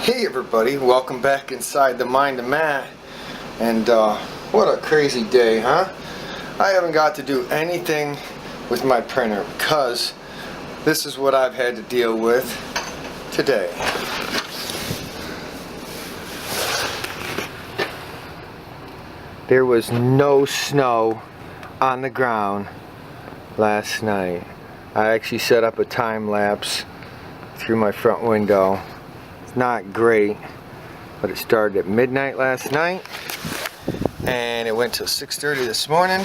Hey everybody, welcome back inside the Mind of Matt. And what a crazy day, huh? I haven't got to do anything with my printer because this is what I've had to deal with today. There was no snow on the ground last night. I actually set up a time lapse through my front window. It's not great, but it started at midnight last night and it went till 6:30 this morning.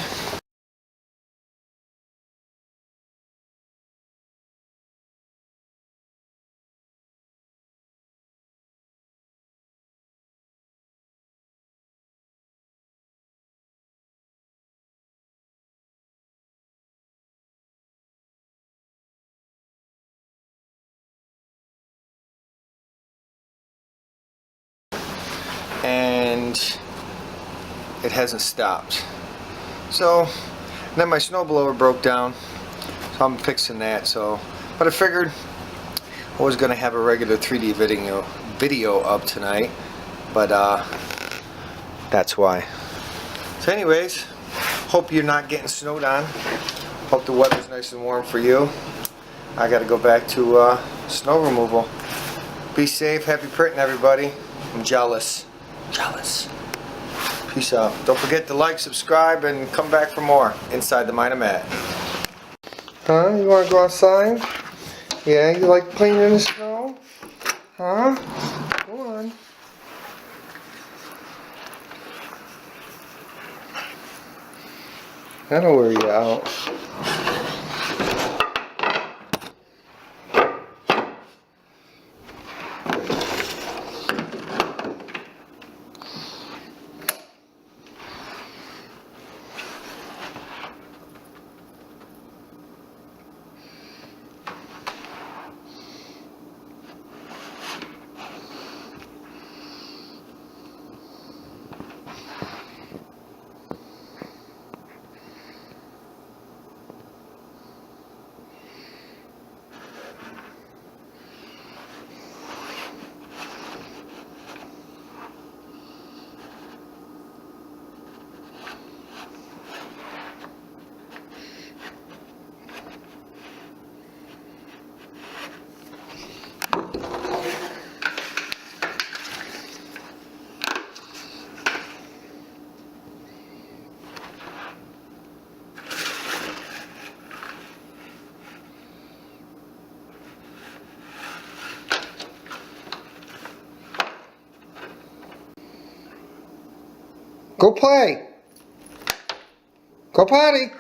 And it hasn't stopped. So then my snowblower broke down, so I'm fixing that. But I figured I was gonna have a regular 3D video up tonight, but that's why. So anyways, hope you're not getting snowed on. Hope the weather's nice and warm for you. I gotta go back to snow removal. Be safe, happy printing everybody. I'm jealous. Peace out. Don't forget to like, subscribe, and come back for more Inside the Mind of Matt. Huh? You want to go outside? Yeah, you like playing in the snow? Huh? Go on. That'll wear you out. Go play. Go potty.